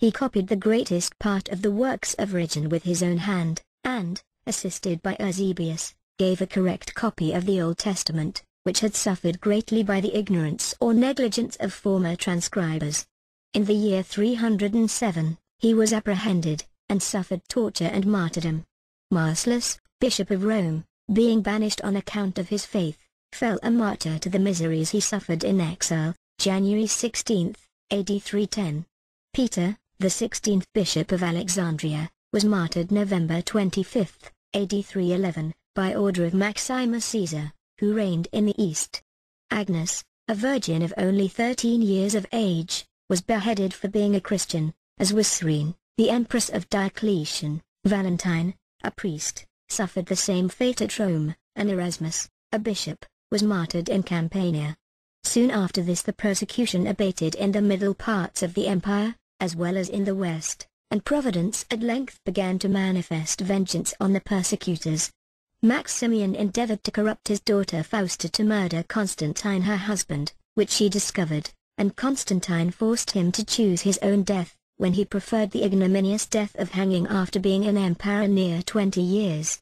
He copied the greatest part of the works of Origen with his own hand, and, assisted by Eusebius, gave a correct copy of the Old Testament, which had suffered greatly by the ignorance or negligence of former transcribers. In the year 307, he was apprehended, and suffered torture and martyrdom. Marcellus, Bishop of Rome, being banished on account of his faith, fell a martyr to the miseries he suffered in exile, January 16, AD 310. Peter, the 16th Bishop of Alexandria, was martyred November 25, AD 311, by order of Maximus Caesar, who reigned in the East. Agnes, a virgin of only 13 years of age, was beheaded for being a Christian, as was Cyrene, the empress of Diocletian. Valentine, a priest, suffered the same fate at Rome, and Erasmus, a bishop, was martyred in Campania. Soon after this the persecution abated in the middle parts of the empire, as well as in the west, and Providence at length began to manifest vengeance on the persecutors. Maximian endeavored to corrupt his daughter Fausta to murder Constantine her husband, which she discovered, and Constantine forced him to choose his own death, when he preferred the ignominious death of hanging after being an emperor near 20 years.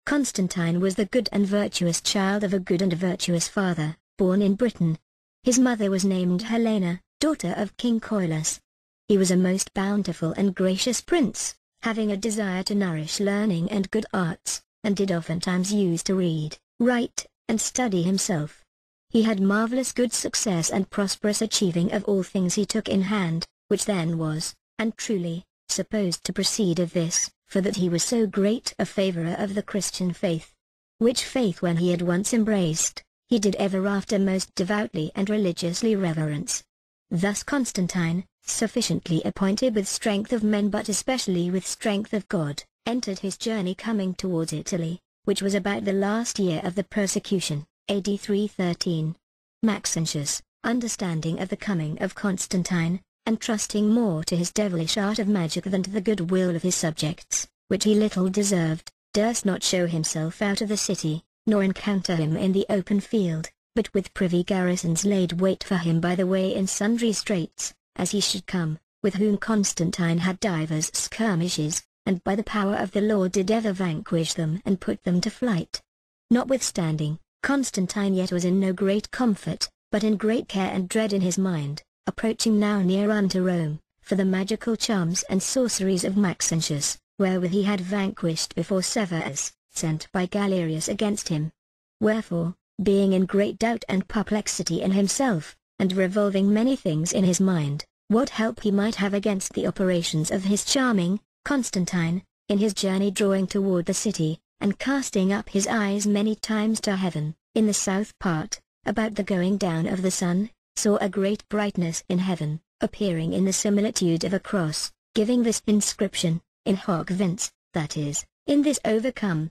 Constantine was the good and virtuous child of a good and virtuous father, born in Britain. His mother was named Helena, daughter of King Coilus. He was a most bountiful and gracious prince, having a desire to nourish learning and good arts, and did oftentimes use to read, write, and study himself. He had marvelous good success and prosperous achieving of all things he took in hand, which then was, and truly, supposed to proceed of this, for that he was so great a favourer of the Christian faith. Which faith when he had once embraced, he did ever after most devoutly and religiously reverence. Thus Constantine, sufficiently appointed with strength of men but especially with strength of God, entered his journey coming towards Italy, which was about the last year of the persecution, AD 313. Maxentius, understanding of the coming of Constantine, and trusting more to his devilish art of magic than to the good will of his subjects, which he little deserved, durst not show himself out of the city, nor encounter him in the open field, but with privy garrisons laid wait for him by the way in sundry straits, as he should come, with whom Constantine had divers skirmishes, and by the power of the Lord did ever vanquish them and put them to flight. Notwithstanding, Constantine yet was in no great comfort, but in great care and dread in his mind, approaching now near unto Rome, for the magical charms and sorceries of Maxentius, wherewith he had vanquished before Severus, sent by Galerius against him. Wherefore, being in great doubt and perplexity in himself, and revolving many things in his mind, what help he might have against the operations of his charming Constantine, in his journey drawing toward the city, and casting up his eyes many times to heaven, in the south part, about the going down of the sun, saw a great brightness in heaven, appearing in the similitude of a cross, giving this inscription, in hoc vince, that is, in this overcome.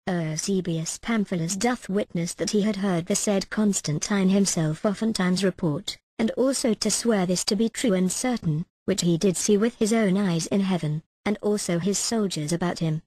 Eusebius Pamphilus doth witness that he had heard the said Constantine himself oftentimes report, and also to swear this to be true and certain, which he did see with his own eyes in heaven, and also his soldiers about him.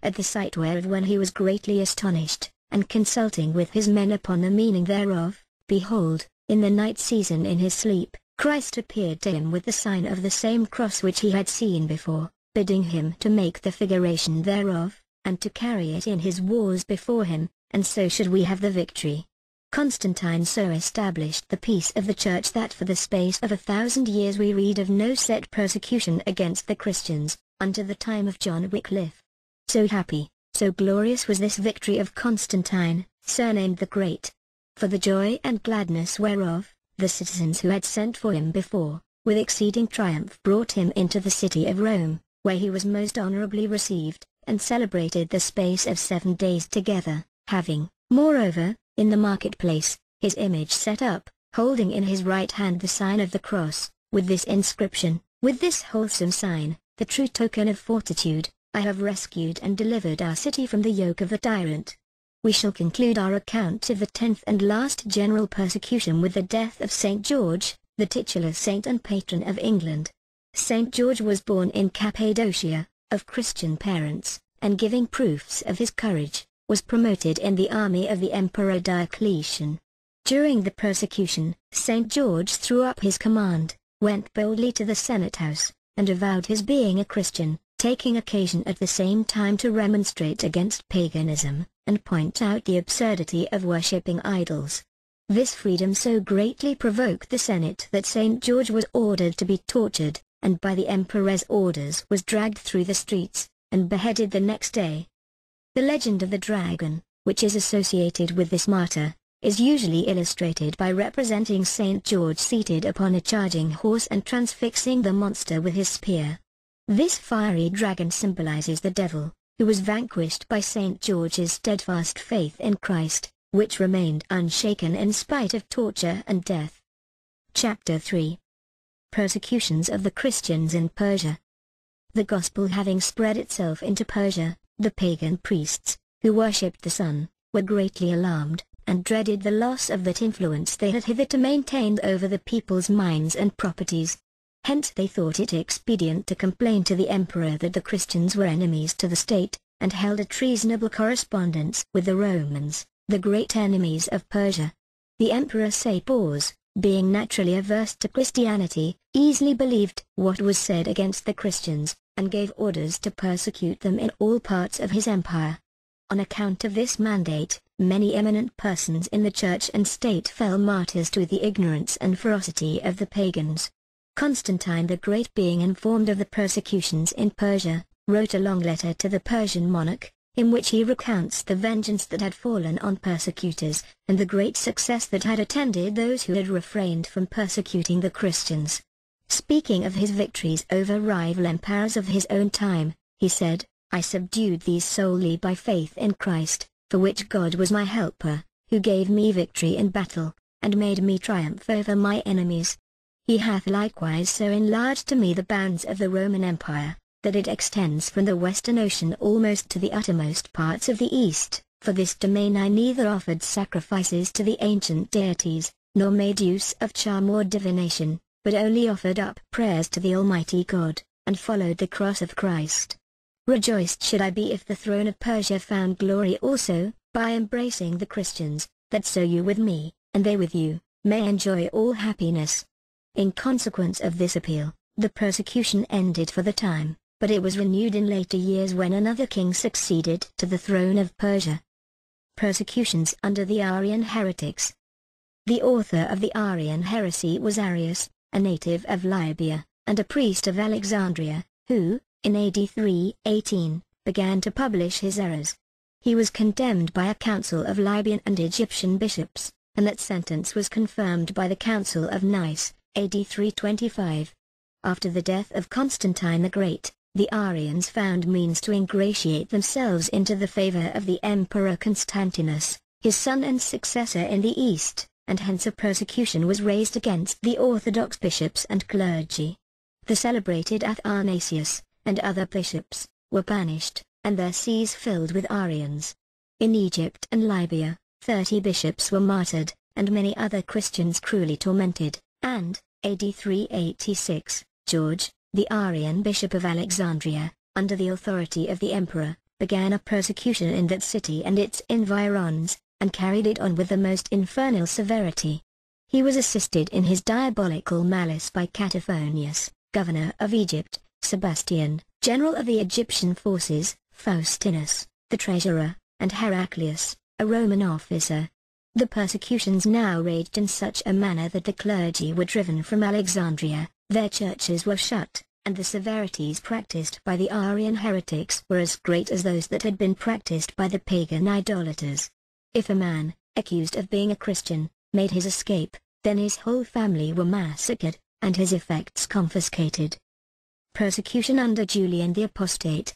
At the sight whereof when he was greatly astonished, and consulting with his men upon the meaning thereof, behold, in the night season in his sleep, Christ appeared to him with the sign of the same cross which he had seen before, bidding him to make the figuration thereof, and to carry it in his wars before him, and so should we have the victory. Constantine so established the peace of the Church that for the space of 1,000 years we read of no set persecution against the Christians, unto the time of John Wycliffe. So happy, so glorious was this victory of Constantine, surnamed the Great. For the joy and gladness whereof, the citizens who had sent for him before, with exceeding triumph brought him into the city of Rome, where he was most honorably received, and celebrated the space of 7 days together, having, moreover, in the marketplace, his image set up, holding in his right hand the sign of the cross, with this inscription, with this wholesome sign, the true token of fortitude, I have rescued and delivered our city from the yoke of the tyrant. We shall conclude our account of the 10th and last general persecution with the death of St. George, the titular saint and patron of England. St. George was born in Cappadocia, of Christian parents, and giving proofs of his courage, was promoted in the army of the Emperor Diocletian. During the persecution, St. George threw up his command, went boldly to the Senate House, and avowed his being a Christian, taking occasion at the same time to remonstrate against paganism, and point out the absurdity of worshipping idols. This freedom so greatly provoked the Senate that St. George was ordered to be tortured, and by the emperor's orders was dragged through the streets, and beheaded the next day. The legend of the dragon, which is associated with this martyr, is usually illustrated by representing St. George seated upon a charging horse and transfixing the monster with his spear. This fiery dragon symbolizes the devil, who was vanquished by St. George's steadfast faith in Christ, which remained unshaken in spite of torture and death. Chapter 3. Persecutions of the Christians in Persia. The gospel having spread itself into Persia, the pagan priests, who worshipped the sun, were greatly alarmed, and dreaded the loss of that influence they had hitherto maintained over the people's minds and properties. Hence they thought it expedient to complain to the emperor that the Christians were enemies to the state, and held a treasonable correspondence with the Romans, the great enemies of Persia. The emperor Sapors, being naturally averse to Christianity, easily believed what was said against the Christians, and gave orders to persecute them in all parts of his empire. On account of this mandate, many eminent persons in the church and state fell martyrs to the ignorance and ferocity of the pagans. Constantine the Great, being informed of the persecutions in Persia, wrote a long letter to the Persian monarch, in which he recounts the vengeance that had fallen on persecutors, and the great success that had attended those who had refrained from persecuting the Christians. Speaking of his victories over rival empires of his own time, he said, "I subdued these solely by faith in Christ, for which God was my helper, who gave me victory in battle, and made me triumph over my enemies. He hath likewise so enlarged to me the bounds of the Roman Empire, that it extends from the western ocean almost to the uttermost parts of the east. For this domain I neither offered sacrifices to the ancient deities, nor made use of charm or divination, but only offered up prayers to the Almighty God, and followed the cross of Christ. Rejoiced should I be if the throne of Persia found glory also, by embracing the Christians, that so you with me, and they with you, may enjoy all happiness." In consequence of this appeal, the persecution ended for the time, but it was renewed in later years when another king succeeded to the throne of Persia. Persecutions under the Arian heretics. The author of the Arian heresy was Arius, a native of Libya, and a priest of Alexandria, who, in AD 318, began to publish his errors. He was condemned by a council of Libyan and Egyptian bishops, and that sentence was confirmed by the Council of Nice, AD 325. After the death of Constantine the Great, the Arians found means to ingratiate themselves into the favor of the Emperor Constantinus, his son and successor in the East, and hence a persecution was raised against the Orthodox bishops and clergy. The celebrated Athanasius, and other bishops, were banished, and their sees filled with Arians. In Egypt and Libya, 30 bishops were martyred, and many other Christians cruelly tormented, and, AD 386, George, the Arian bishop of Alexandria, under the authority of the emperor, began a persecution in that city and its environs, and carried it on with the most infernal severity. He was assisted in his diabolical malice by Cataphonius, governor of Egypt, Sebastian, general of the Egyptian forces, Faustinus, the treasurer, and Heraclius, a Roman officer. The persecutions now raged in such a manner that the clergy were driven from Alexandria, their churches were shut, and the severities practiced by the Arian heretics were as great as those that had been practiced by the pagan idolaters. If a man, accused of being a Christian, made his escape, then his whole family were massacred, and his effects confiscated. Persecution under Julian the Apostate.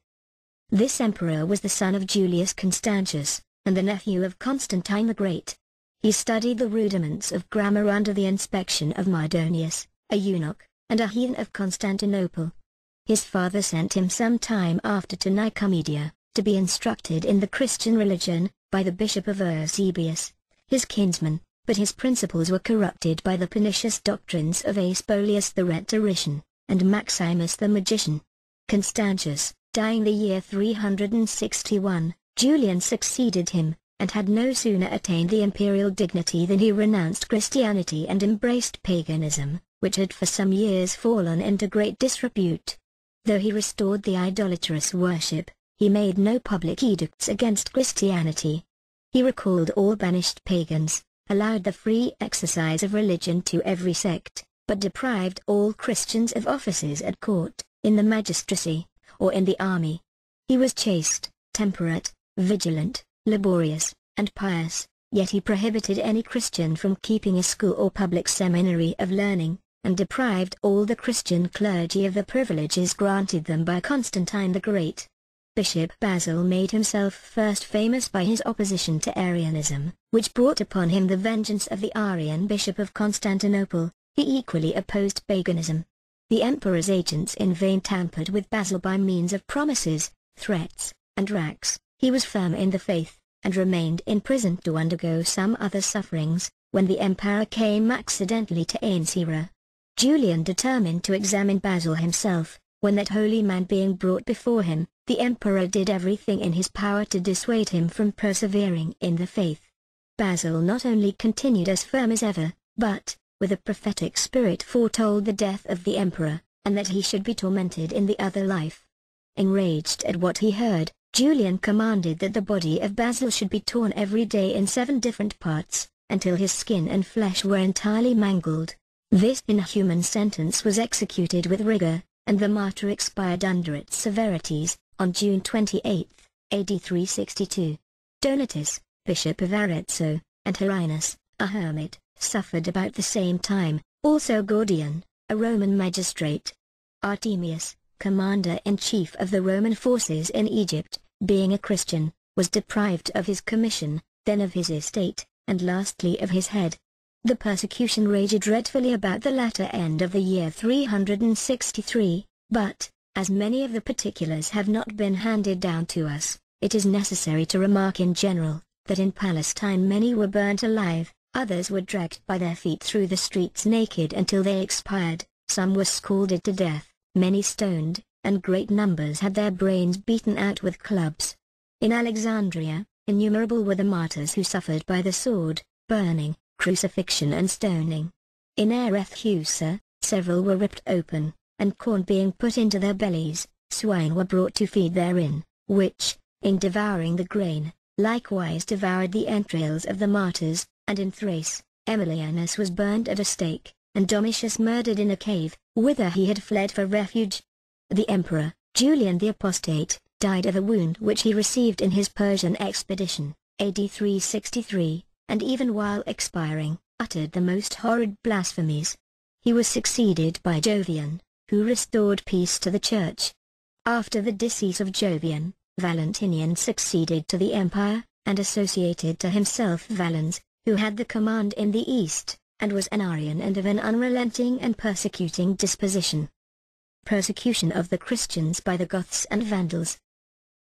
This emperor was the son of Julius Constantius, and the nephew of Constantine the Great. He studied the rudiments of grammar under the inspection of Mardonius, a eunuch, and a heathen of Constantinople. His father sent him some time after to Nicomedia, to be instructed in the Christian religion, by the bishop of Eusebius, his kinsman, but his principles were corrupted by the pernicious doctrines of Aespolius the rhetorician, and Maximus the magician. Constantius, dying the year 361, Julian succeeded him, and had no sooner attained the imperial dignity than he renounced Christianity and embraced paganism, which had for some years fallen into great disrepute. Though he restored the idolatrous worship, he made no public edicts against Christianity. He recalled all banished pagans, allowed the free exercise of religion to every sect, but deprived all Christians of offices at court, in the magistracy, or in the army. He was chaste, temperate, vigilant, laborious, and pious, yet he prohibited any Christian from keeping a school or public seminary of learning, and deprived all the Christian clergy of the privileges granted them by Constantine the Great. Bishop Basil made himself first famous by his opposition to Arianism, which brought upon him the vengeance of the Arian Bishop of Constantinople. He equally opposed paganism. The emperor's agents in vain tampered with Basil by means of promises, threats, and racks. He was firm in the faith, and remained in prison to undergo some other sufferings, when the emperor came accidentally to Ancira. Julian determined to examine Basil himself. When that holy man being brought before him, the emperor did everything in his power to dissuade him from persevering in the faith. Basil not only continued as firm as ever, but, with a prophetic spirit, foretold the death of the emperor, and that he should be tormented in the other life. Enraged at what he heard, Julian commanded that the body of Basil should be torn every day in 7 different parts, until his skin and flesh were entirely mangled. This inhuman sentence was executed with rigor, and the martyr expired under its severities, on June 28, AD 362. Donatus, Bishop of Arezzo, and Hieronymus, a hermit, suffered about the same time, also Gordian, a Roman magistrate. Artemius, commander-in-chief of the Roman forces in Egypt, being a Christian, was deprived of his commission, then of his estate, and lastly of his head. The persecution raged dreadfully about the latter end of the year 363, but, as many of the particulars have not been handed down to us, it is necessary to remark in general, that in Palestine many were burnt alive, others were dragged by their feet through the streets naked until they expired, some were scalded to death, many stoned, and great numbers had their brains beaten out with clubs. In Alexandria, innumerable were the martyrs who suffered by the sword, burning, crucifixion and stoning. In Arethusa, several were ripped open, and corn being put into their bellies, swine were brought to feed therein, which, in devouring the grain, likewise devoured the entrails of the martyrs, and in Thrace, Emilianus was burned at a stake, and Domitius murdered in a cave, whither he had fled for refuge. The emperor, Julian the Apostate, died of a wound which he received in his Persian expedition, AD 363, and even while expiring, uttered the most horrid blasphemies. He was succeeded by Jovian, who restored peace to the church. After the decease of Jovian, Valentinian succeeded to the empire, and associated to himself Valens, who had the command in the east, and was an Arian and of an unrelenting and persecuting disposition. Persecution of the Christians by the Goths and Vandals.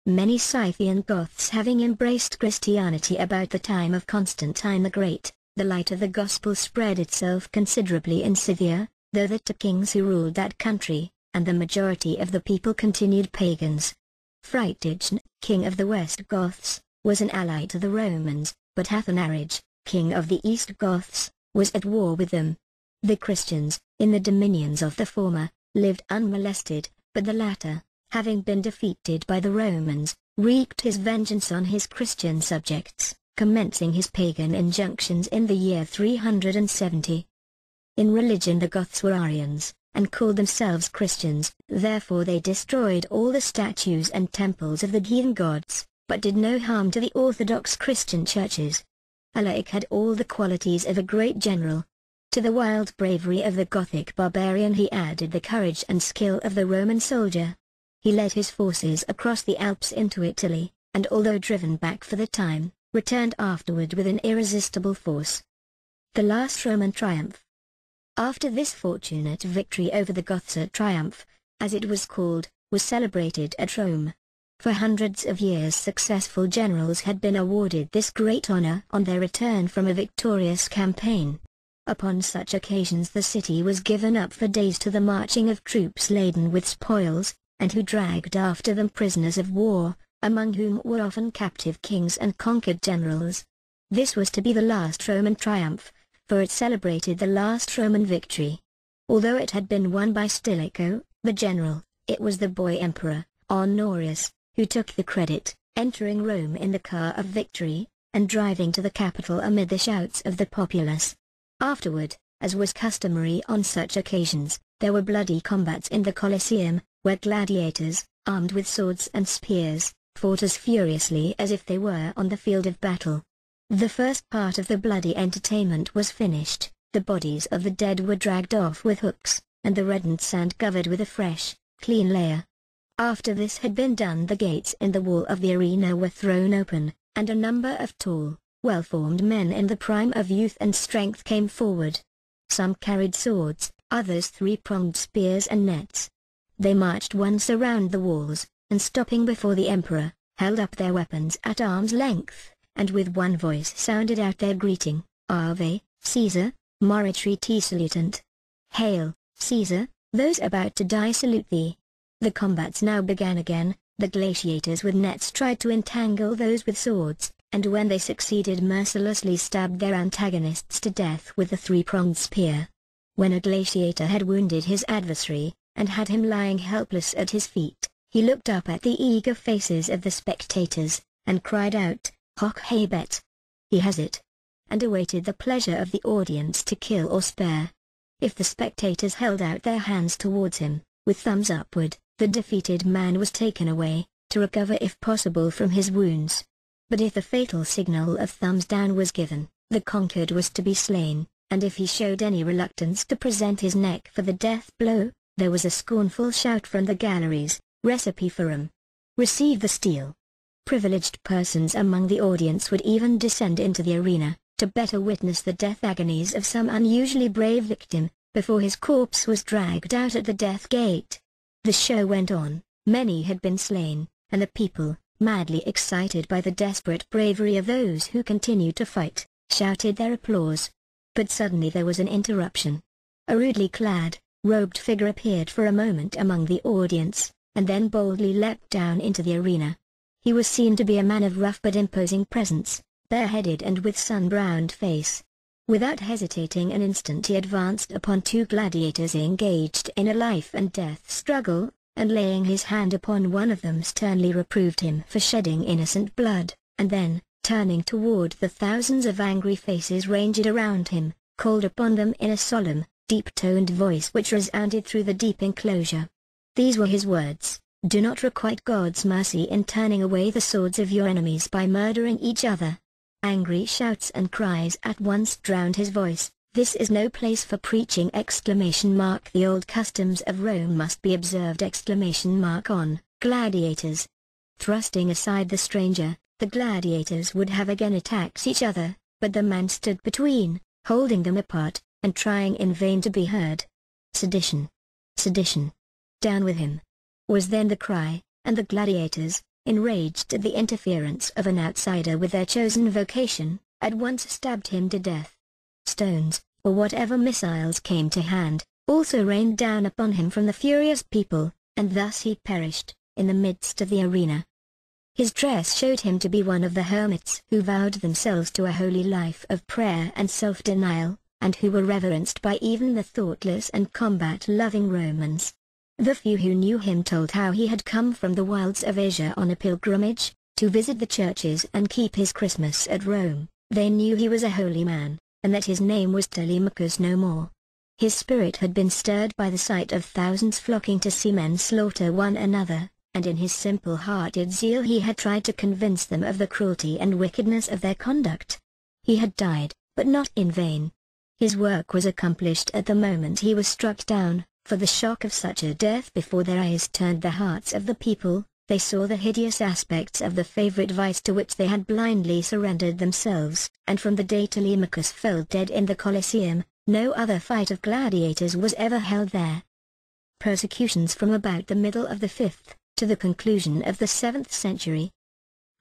Many Scythian Goths having embraced Christianity about the time of Constantine the Great, the light of the gospel spread itself considerably in Scythia, though the 2 kings who ruled that country, and the majority of the people continued pagans. Fritign, king of the West Goths, was an ally to the Romans, but Athanarige, king of the East Goths, was at war with them. The Christians, in the dominions of the former, lived unmolested, but the latter, having been defeated by the Romans, wreaked his vengeance on his Christian subjects, commencing his pagan injunctions in the year 370. In religion the Goths were Arians, and called themselves Christians, therefore they destroyed all the statues and temples of the heathen gods, but did no harm to the orthodox Christian churches. Alaric had all the qualities of a great general. To the wild bravery of the Gothic barbarian he added the courage and skill of the Roman soldier. He led his forces across the Alps into Italy, and although driven back for the time, returned afterward with an irresistible force. The last Roman triumph. After this fortunate victory over the Goths, a triumph, as it was called, was celebrated at Rome. For hundreds of years successful generals had been awarded this great honor on their return from a victorious campaign. Upon such occasions the city was given up for days to the marching of troops laden with spoils, and who dragged after them prisoners of war, among whom were often captive kings and conquered generals. This was to be the last Roman triumph, for it celebrated the last Roman victory. Although it had been won by Stilicho, the general, it was the boy emperor, Honorius, who took the credit, entering Rome in the car of victory, and driving to the capital amid the shouts of the populace. Afterward, as was customary on such occasions, there were bloody combats in the Colosseum, where gladiators, armed with swords and spears, fought as furiously as if they were on the field of battle. The first part of the bloody entertainment was finished, the bodies of the dead were dragged off with hooks, and the reddened sand covered with a fresh, clean layer. After this had been done, the gates in the wall of the arena were thrown open, and a number of tall, well-formed men in the prime of youth and strength came forward. Some carried swords, others three-pronged spears and nets. They marched once around the walls, and stopping before the emperor, held up their weapons at arm's length, and with one voice sounded out their greeting, Ave, Caesar, Moritri te salutant. Hail, Caesar, those about to die salute thee. The combats now began again. The gladiators with nets tried to entangle those with swords, and when they succeeded mercilessly stabbed their antagonists to death with the three-pronged spear. When a gladiator had wounded his adversary, and had him lying helpless at his feet, he looked up at the eager faces of the spectators, and cried out, Hoc habet! He has it! And awaited the pleasure of the audience to kill or spare. If the spectators held out their hands towards him, with thumbs upward, the defeated man was taken away, to recover if possible from his wounds. But if the fatal signal of thumbs down was given, the conquered was to be slain, and if he showed any reluctance to present his neck for the death blow, there was a scornful shout from the galleries, Recipiferum! Receive the steel! Privileged persons among the audience would even descend into the arena, to better witness the death agonies of some unusually brave victim, before his corpse was dragged out at the death gate. The show went on, many had been slain, and the people, madly excited by the desperate bravery of those who continued to fight, shouted their applause. But suddenly there was an interruption. A rudely clad, robed figure appeared for a moment among the audience, and then boldly leapt down into the arena. He was seen to be a man of rough but imposing presence, bareheaded and with sun-browned face. Without hesitating an instant he advanced upon two gladiators engaged in a life-and-death struggle, and laying his hand upon one of them sternly reproved him for shedding innocent blood, and then, turning toward the thousands of angry faces ranged around him, called upon them in a solemn, deep-toned voice which resounded through the deep enclosure. These were his words: Do not requite God's mercy in turning away the swords of your enemies by murdering each other. Angry shouts and cries at once drowned his voice. This is no place for preaching! The old customs of Rome must be observed! On gladiators. Thrusting aside the stranger, the gladiators would have again attacked each other, but the man stood between, holding them apart, and trying in vain to be heard. Sedition! Sedition! Down with him! Was then the cry, and the gladiators, enraged at the interference of an outsider with their chosen vocation, at once stabbed him to death. Stones, or whatever missiles came to hand, also rained down upon him from the furious people, and thus he perished, in the midst of the arena. His dress showed him to be one of the hermits who vowed themselves to a holy life of prayer and self-denial, and who were reverenced by even the thoughtless and combat-loving Romans. The few who knew him told how he had come from the wilds of Asia on a pilgrimage, to visit the churches and keep his Christmas at Rome. They knew he was a holy man, and that his name was Telemachus no more. His spirit had been stirred by the sight of thousands flocking to see men slaughter one another, and in his simple-hearted zeal he had tried to convince them of the cruelty and wickedness of their conduct. He had died, but not in vain. His work was accomplished at the moment he was struck down, for the shock of such a death before their eyes turned the hearts of the people. They saw the hideous aspects of the favorite vice to which they had blindly surrendered themselves, and from the day Telemachus fell dead in the Colosseum, no other fight of gladiators was ever held there. Persecutions from about the middle of the 5th, to the conclusion of the 7th century.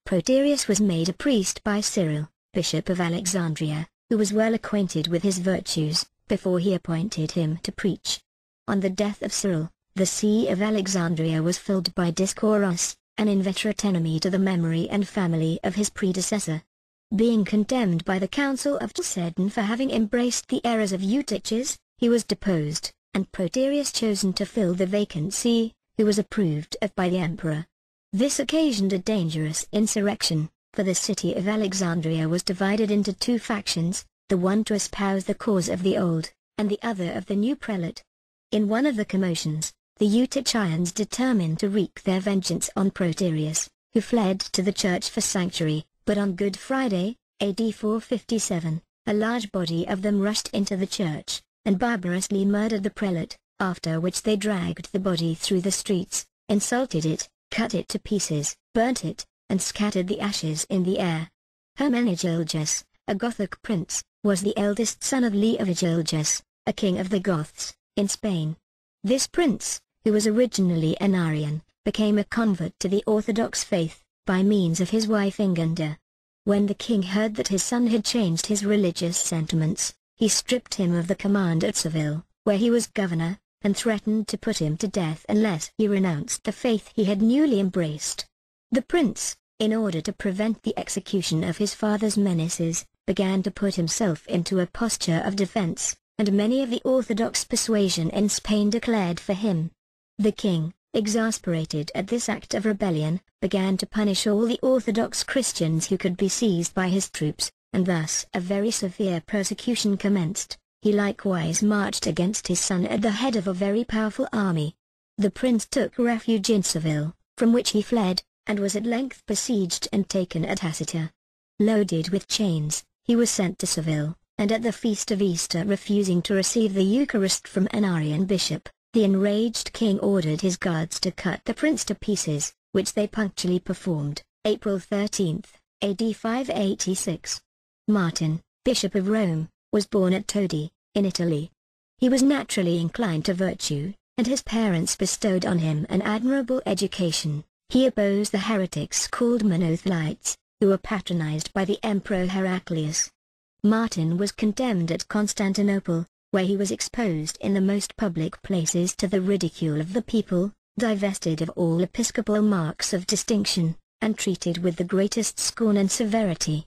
Proterius was made a priest by Cyril, Bishop of Alexandria, who was well acquainted with his virtues, before he appointed him to preach. On the death of Cyril, the see of Alexandria was filled by discourse, an inveterate enemy to the memory and family of his predecessor. Being condemned by the Council of Chalcedon for having embraced the errors of Eutyches, he was deposed, and Proterius chosen to fill the vacancy, who was approved of by the emperor. This occasioned a dangerous insurrection, for the city of Alexandria was divided into two factions, the one to espouse the cause of the old, and the other of the new prelate. In one of the commotions, the Eutychians determined to wreak their vengeance on Proterius, who fled to the church for sanctuary, but on Good Friday, AD 457, a large body of them rushed into the church, and barbarously murdered the prelate, after which they dragged the body through the streets, insulted it, cut it to pieces, burnt it, and scattered the ashes in the air. Hermenegildas, a Gothic prince, was the eldest son of Leovigildas, a king of the Goths, in Spain. This prince, who was originally an Arian, became a convert to the Orthodox faith, by means of his wife Ingunda. When the king heard that his son had changed his religious sentiments, he stripped him of the command at Seville, where he was governor, and threatened to put him to death unless he renounced the faith he had newly embraced. The prince, in order to prevent the execution of his father's menaces, began to put himself into a posture of defense, and many of the Orthodox persuasion in Spain declared for him. The king, exasperated at this act of rebellion, began to punish all the Orthodox Christians who could be seized by his troops, and thus a very severe persecution commenced. He likewise marched against his son at the head of a very powerful army. The prince took refuge in Seville, from which he fled, and was at length besieged and taken at Tacita. Loaded with chains, he was sent to Seville, and at the feast of Easter refusing to receive the Eucharist from an Arian bishop, the enraged king ordered his guards to cut the prince to pieces, which they punctually performed, April 13, AD 586. Martin, Bishop of Rome, was born at Todi, in Italy. He was naturally inclined to virtue, and his parents bestowed on him an admirable education. He opposed the heretics called Monothelites, who were patronized by the Emperor Heraclius. Martin was condemned at Constantinople, where he was exposed in the most public places to the ridicule of the people, divested of all episcopal marks of distinction, and treated with the greatest scorn and severity.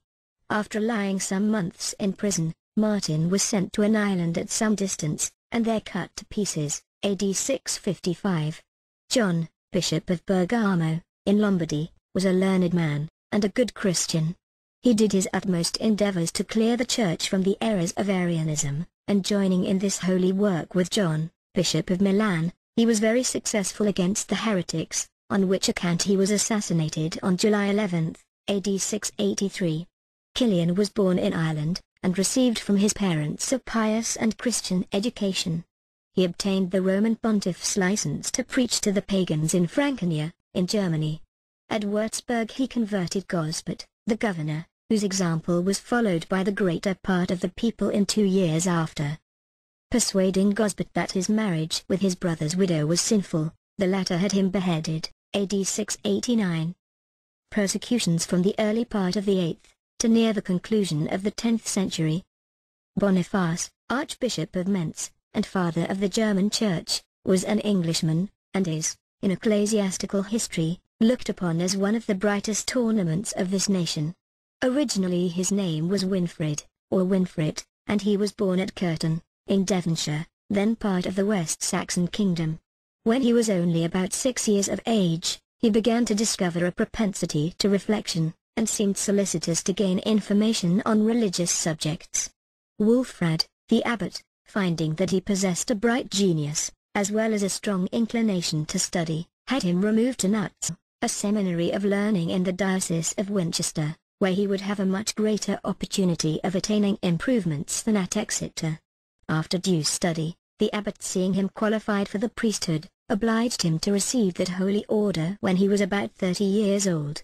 After lying some months in prison, Martin was sent to an island at some distance, and there cut to pieces, AD 655. John, Bishop of Bergamo, in Lombardy, was a learned man, and a good Christian. He did his utmost endeavors to clear the Church from the errors of Arianism, and joining in this holy work with John, Bishop of Milan, he was very successful against the heretics, on which account he was assassinated on July 11, AD 683. Kilian was born in Ireland, and received from his parents a pious and Christian education. He obtained the Roman pontiff's license to preach to the pagans in Franconia, in Germany. At Würzburg he converted Gosbert, the governor, whose example was followed by the greater part of the people in 2 years after. Persuading Gosbert that his marriage with his brother's widow was sinful, the latter had him beheaded, AD 689. Persecutions from the early part of the 8th, to near the conclusion of the 10th century. Boniface, Archbishop of Mentz, and father of the German Church, was an Englishman, and is, in ecclesiastical history, looked upon as one of the brightest ornaments of this nation. Originally his name was Winfrid, or Winfrid, and he was born at Curton, in Devonshire, then part of the West Saxon kingdom. When he was only about 6 years of age, he began to discover a propensity to reflection, and seemed solicitous to gain information on religious subjects. Wulfrad, the abbot, finding that he possessed a bright genius, as well as a strong inclination to study, had him removed to Nutz, a seminary of learning in the diocese of Winchester, where he would have a much greater opportunity of attaining improvements than at Exeter. After due study, the abbot, seeing him qualified for the priesthood, obliged him to receive that holy order when he was about 30 years old.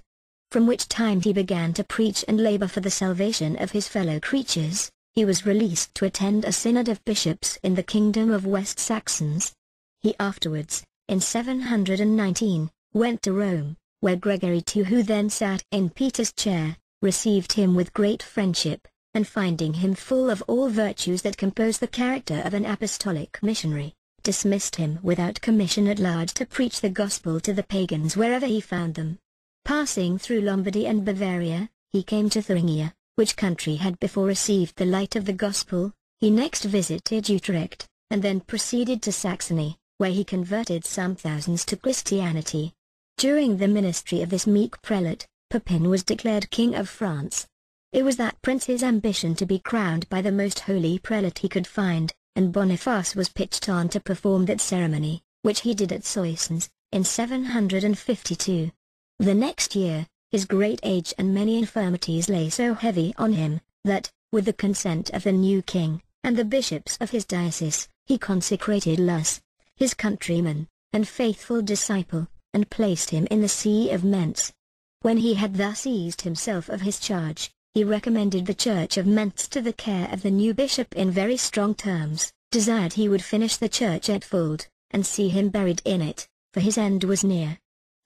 From which time he began to preach and labor for the salvation of his fellow creatures. He was released to attend a synod of bishops in the kingdom of West Saxons. He afterwards, in 719, went to Rome, where Gregory II, who then sat in Peter's chair, received him with great friendship, and finding him full of all virtues that compose the character of an apostolic missionary, dismissed him without commission at large to preach the gospel to the pagans wherever he found them. Passing through Lombardy and Bavaria, he came to Thuringia, which country had before received the light of the gospel. He next visited Utrecht, and then proceeded to Saxony, where he converted some thousands to Christianity. During the ministry of this meek prelate, Pepin was declared King of France. It was that prince's ambition to be crowned by the most holy prelate he could find, and Boniface was pitched on to perform that ceremony, which he did at Soissons, in 752. The next year, his great age and many infirmities lay so heavy on him, that, with the consent of the new king, and the bishops of his diocese, he consecrated Lus, his countryman, and faithful disciple, and placed him in the see of Mentz. When he had thus eased himself of his charge, he recommended the church of Mentz to the care of the new bishop in very strong terms, desired he would finish the church at Fulda, and see him buried in it, for his end was near.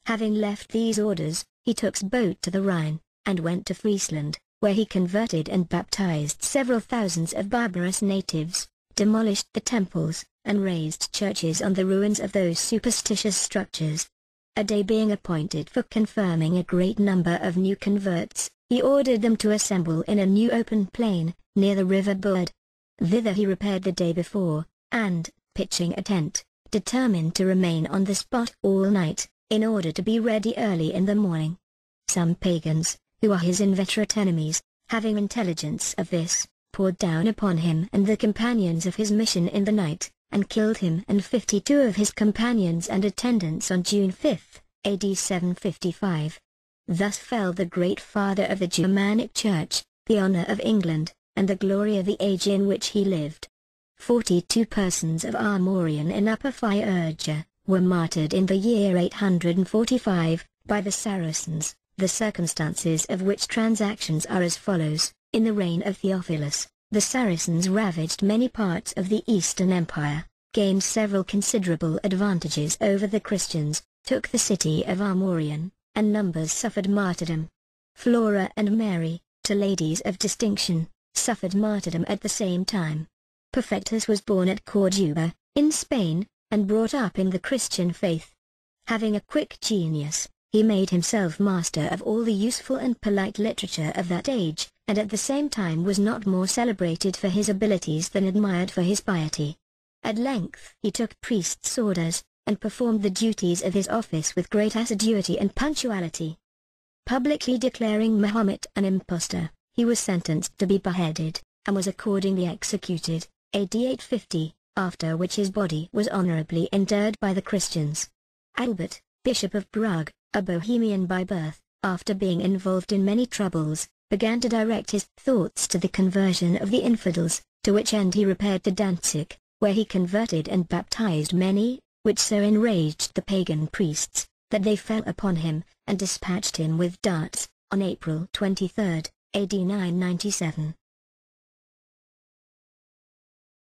Having left these orders, he took boat to the Rhine, and went to Friesland, where he converted and baptized several thousands of barbarous natives, demolished the temples, and raised churches on the ruins of those superstitious structures. A day being appointed for confirming a great number of new converts, he ordered them to assemble in a new open plain, near the river Bourd. Thither he repaired the day before, and, pitching a tent, determined to remain on the spot all night, in order to be ready early in the morning. Some pagans, who are his inveterate enemies, having intelligence of this, poured down upon him and the companions of his mission in the night, and killed him and 52 of his companions and attendants on June 5, AD 755. Thus fell the great father of the Germanic Church, the honor of England, and the glory of the age in which he lived. 42 persons of Armorian in Upper Friargia were martyred in the year 845, by the Saracens, the circumstances of which transactions are as follows. In the reign of Theophilus, the Saracens ravaged many parts of the Eastern Empire, gained several considerable advantages over the Christians, took the city of Armorian, and numbers suffered martyrdom. Flora and Mary, two ladies of distinction, suffered martyrdom at the same time. Perfectus was born at Corduba, in Spain, and brought up in the Christian faith. Having a quick genius, he made himself master of all the useful and polite literature of that age, and at the same time was not more celebrated for his abilities than admired for his piety. At length he took priest's orders, and performed the duties of his office with great assiduity and punctuality. Publicly declaring Mahomet an impostor, he was sentenced to be beheaded, and was accordingly executed, AD 850, after which his body was honorably interred by the Christians. Albert, Bishop of Prague, a Bohemian by birth, after being involved in many troubles, began to direct his thoughts to the conversion of the infidels, to which end he repaired to Danzig, where he converted and baptized many, which so enraged the pagan priests, that they fell upon him, and dispatched him with darts, on April 23, AD 997.